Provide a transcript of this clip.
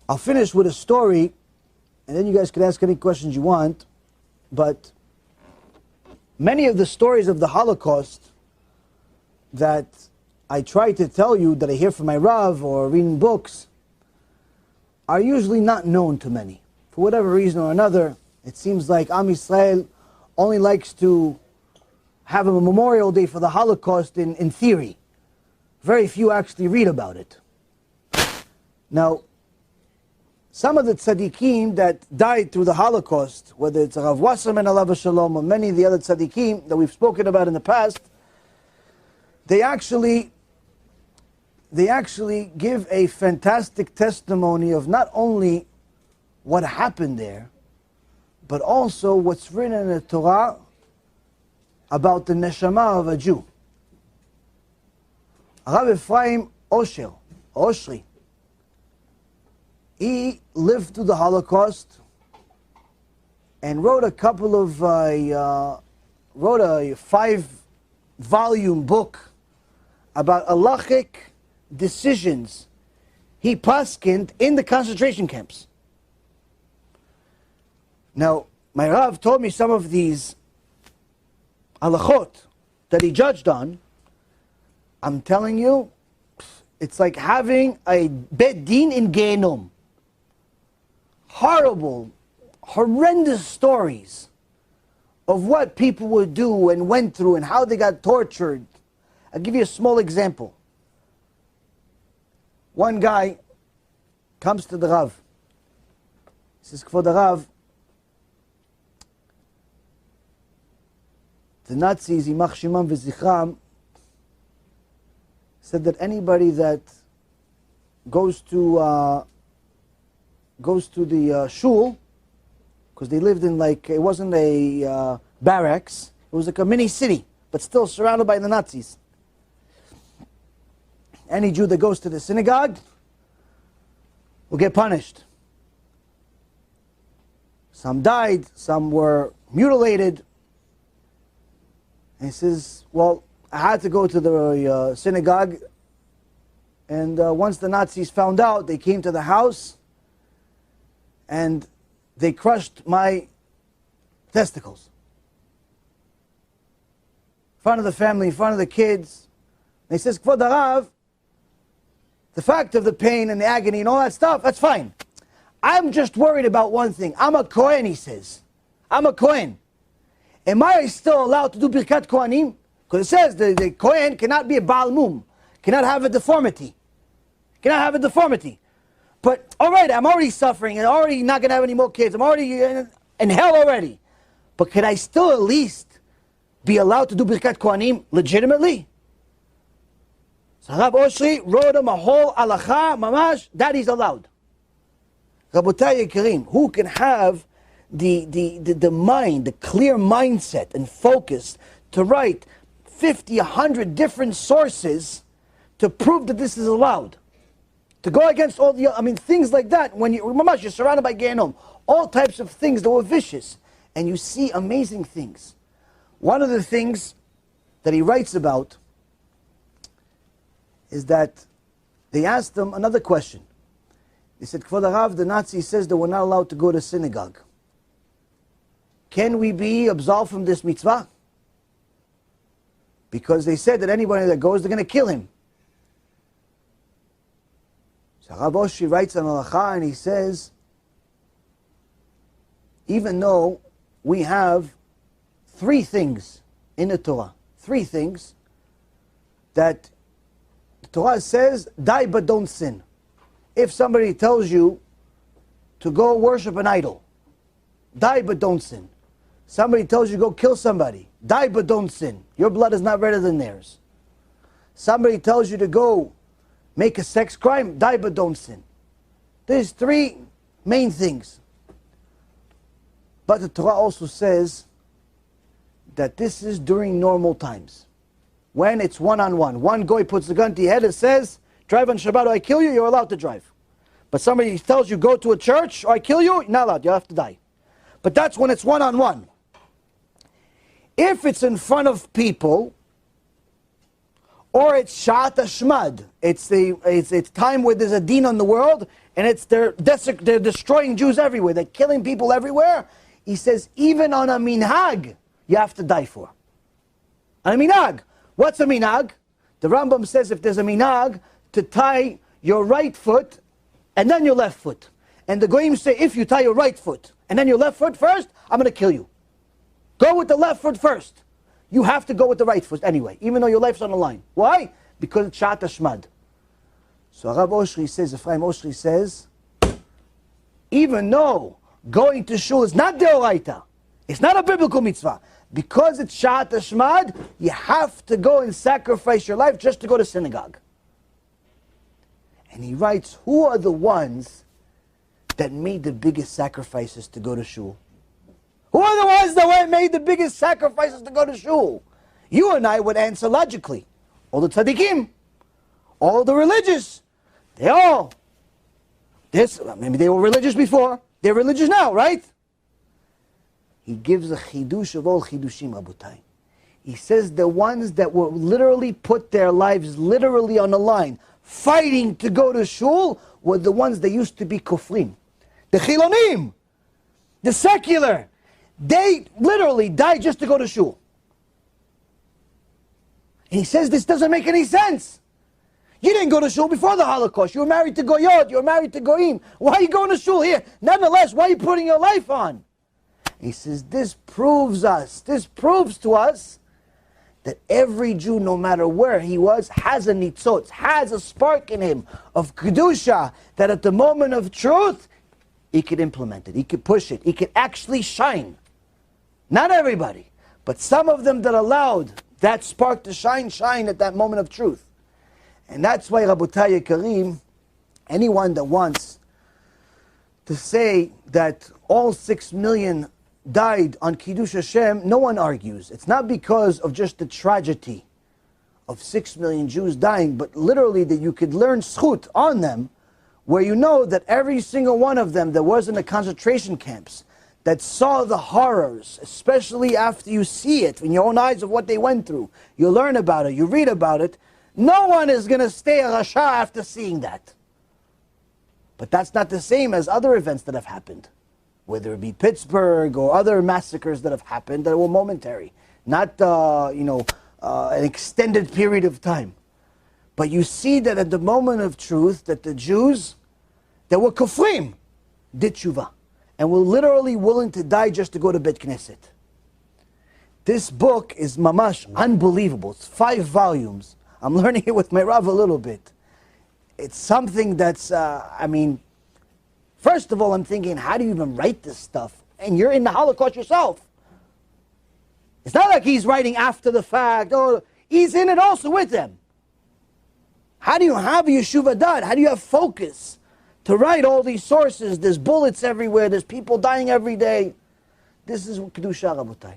I'll finish with a story, and then you guys can ask any questions you want. But many of the stories of the Holocaust that I try to tell you, that I hear from my Rav or reading books, are usually not known to many. For whatever reason or another, it seems like Am Yisrael only likes to have a memorial day for the Holocaust in theory. Very few actually read about it. Now, some of the tzaddikim that died through the Holocaust, whether it's Rav Wasserman alav shalom or many of the other tzaddikim that we've spoken about in the past, they actually give a fantastic testimony of not only what happened there, but also what's written in the Torah about the neshama of a Jew. Rabbi Ephraim Oshry, he lived through the Holocaust and wrote a 5-volume book about halachic decisions he paskined in the concentration camps. Now, my Rav told me some of these halachot that he judged on. I'm telling you, it's like having a bet din in Gehenom. Horrible, horrendous stories of what people would do and went through and how they got tortured. I'll give you a small example. One guy comes to the Rav. He says, Kvod Rav, the Nazis, Yimach Shimam v'Zichram, said that anybody that goes to the shul, because they lived in it wasn't a barracks, it was like a mini city, but still surrounded by the Nazis. Any Jew that goes to the synagogue will get punished. Some died, some were mutilated. And he says, well, I had to go to the synagogue, and once the Nazis found out, they came to the house and they crushed my testicles. In front of the family, in front of the kids. And he says, Kvod Harav, the fact of the pain and the agony and all that stuff, that's fine. I'm just worried about one thing. I'm a Kohen, he says. I'm a Kohen. Am I still allowed to do Birkat Kohanim? Because it says the Kohen cannot be a Baal Mum, cannot have a deformity. Cannot have a deformity. But alright, I'm already suffering and already not going to have any more kids. I'm already in hell already. But can I still at least be allowed to do Birkat Kohanim legitimately? So Rabbi Oshry wrote him a whole halacha, mamash, that he's allowed. Rabotai Yekarim, who can have the mind, the clear mindset and focus to write 50, 100 different sources to prove that this is allowed? To go against all the, things like that, when you're surrounded by Gehenom, all types of things that were vicious, and you see amazing things. One of the things that he writes about is that they asked him another question. They said, Kvod Harav, the Nazi says that we're not allowed to go to synagogue. Can we be absolved from this mitzvah? Because they said that anybody that goes, they're going to kill him. So Rabbi Oshry writes on Halacha and he says, even though we have 3 things in the Torah, 3 things that the Torah says, die but don't sin. If somebody tells you to go worship an idol, die but don't sin. Somebody tells you go kill somebody, die but don't sin. Your blood is not redder than theirs. Somebody tells you to go make a sex crime, die but don't sin. There's 3 main things. But the Torah also says that this is during normal times. When it's one-on-one. One guy puts the gun to your head and says, drive on Shabbat or I kill you, you're allowed to drive. But somebody tells you go to a church or I kill you, you're not allowed, you have to die. But that's when it's one-on-one. If it's in front of people, Or it's Shat Ashmad. It's time where there's a din on the world, and they're destroying Jews everywhere. They're killing people everywhere. He says, even on a minhag, you have to die for. On a minhag. What's a minhag? The Rambam says if there's a minhag, to tie your right foot and then your left foot. And the Goyim say, if you tie your right foot and then your left foot first, I'm going to kill you. Go with the left foot first. You have to go with the right foot anyway, even though your life's on the line. Why? Because it's Shat Ashmad. So Rabbi Oshry says, Ephraim Oshry says, even though going to shul is not deoraita, it's not a biblical mitzvah, because it's Shat Ashmad, you have to go and sacrifice your life just to go to synagogue. And he writes, who are the ones that made the biggest sacrifices to go to shul? Who are the ones that made the biggest sacrifices to go to shul? You and I would answer logically. All the tzaddikim, all the religious, they all. Maybe they were religious before, they're religious now, right? He gives a chidush of all chidushim, Rabotai. He says the ones that were literally put their lives literally on the line, fighting to go to shul, were the ones that used to be kofrim. The chilonim, the secular, they literally died just to go to shul. And he says this doesn't make any sense. You didn't go to shul before the Holocaust. You were married to Goyot, you were married to Goyim. Why are you going to shul here? Nonetheless, why are you putting your life on? He says this proves to us that every Jew, no matter where he was, has a nitzotz, has a spark in him of kedusha, that at the moment of truth, he could implement it, he could push it, he could actually shine. Not everybody, but some of them that allowed that spark to shine at that moment of truth. And that's why, Rabotai Karim, anyone that wants to say that all 6 million died on Kiddush Hashem, no one argues. It's not because of just the tragedy of 6 million Jews dying, but literally that you could learn zchut on them, where you know that every single one of them that was in the concentration camps, that saw the horrors, especially after you see it in your own eyes of what they went through, you learn about it, you read about it, no one is going to stay a rasha after seeing that. But that's not the same as other events that have happened, whether it be Pittsburgh or other massacres that have happened that were momentary, not an extended period of time. But you see that at the moment of truth, that the Jews that were kofrim did tshuva, and were literally willing to die just to go to Bet Knesset. This book is mamash unbelievable. It's 5 volumes. I'm learning it with my Rav a little bit. It's something that's, first of all, I'm thinking, how do you even write this stuff? And you're in the Holocaust yourself. It's not like he's writing after the fact. Oh, he's in it also with them. How do you have yeshuva dad? How do you have focus to write all these sources? There's bullets everywhere. There's people dying every day. This is Kedusha, Rabotai.